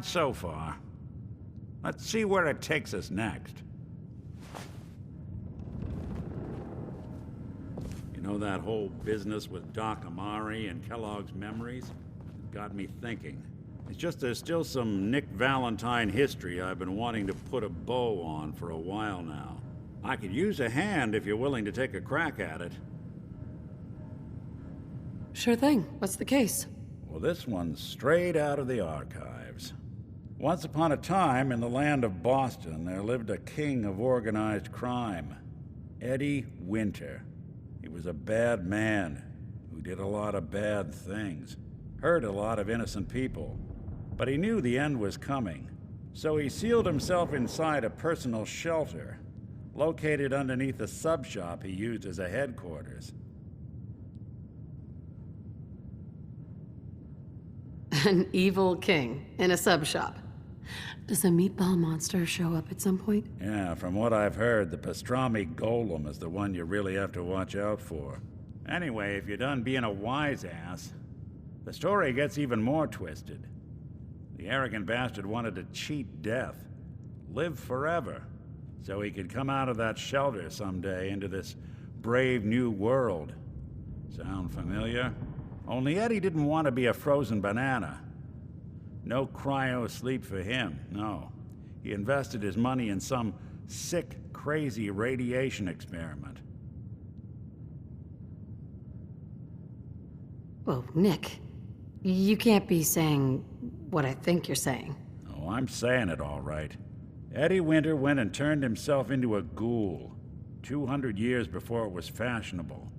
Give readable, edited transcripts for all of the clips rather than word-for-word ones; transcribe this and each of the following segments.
So far. Let's see where it takes us next. You know that whole business with Doc Amari and Kellogg's Memories? It got me thinking. It's just there's still some Nick Valentine history I've been wanting to put a bow on for a while now. I could use a hand if you're willing to take a crack at it. Sure thing. What's the case? Well, this one's straight out of the archives. Once upon a time, in the land of Boston, there lived a king of organized crime, Eddie Winter. He was a bad man who did a lot of bad things, hurt a lot of innocent people. But he knew the end was coming, so he sealed himself inside a personal shelter, located underneath a sub-shop he used as a headquarters. An evil king in a sub-shop. Does a meatball monster show up at some point? Yeah, from what I've heard, the pastrami golem is the one you really have to watch out for. Anyway, if you're done being a wise ass, the story gets even more twisted. The arrogant bastard wanted to cheat death, live forever, so he could come out of that shelter someday into this brave new world. Sound familiar? Only Eddie didn't want to be a frozen banana. No cryo sleep for him, no. He invested his money in some sick, crazy radiation experiment. Whoa, Nick. You can't be saying what I think you're saying. Oh, I'm saying it all right. Eddie Winter went and turned himself into a ghoul, 200 years before it was fashionable.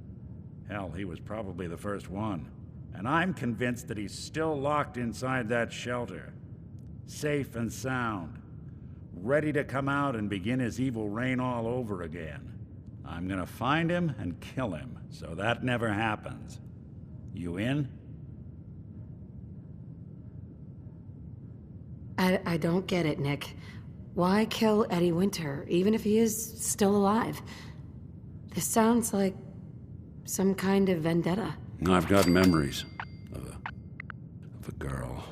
Hell, he was probably the first one. And I'm convinced that he's still locked inside that shelter, safe and sound, ready to come out and begin his evil reign all over again. I'm gonna find him and kill him, so that never happens. You in? I don't get it, Nick. Why kill Eddie Winter, even if he is still alive? This sounds like some kind of vendetta. I've got memories of a girl.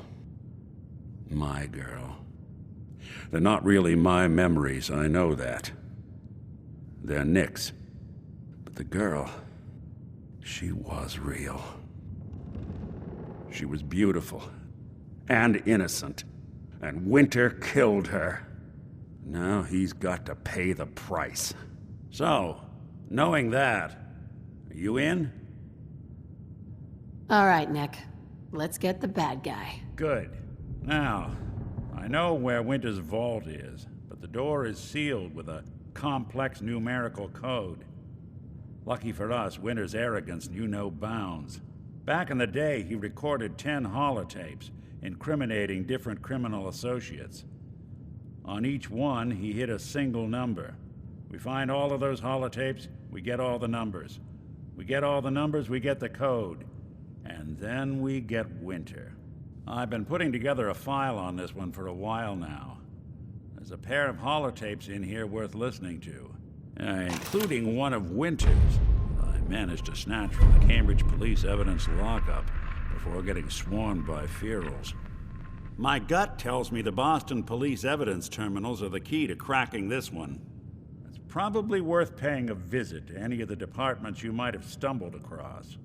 My girl. They're not really my memories, I know that. They're Nick's. But the girl, she was real. She was beautiful and innocent, and Winter killed her. Now he's got to pay the price. So, knowing that, are you in? All right, Nick. Let's get the bad guy. Good. Now, I know where Winter's vault is, but the door is sealed with a complex numerical code. Lucky for us, Winter's arrogance knew no bounds. Back in the day, he recorded 10 holotapes, incriminating different criminal associates. On each one, he hit a single number. We find all of those holotapes, we get all the numbers. We get all the numbers, we get the code. And then we get Winter. I've been putting together a file on this one for a while now. There's a pair of holotapes in here worth listening to, including one of Winter's. I managed to snatch from the Cambridge Police evidence lockup before getting swarmed by ferals. My gut tells me the Boston Police evidence terminals are the key to cracking this one. It's probably worth paying a visit to any of the departments you might have stumbled across.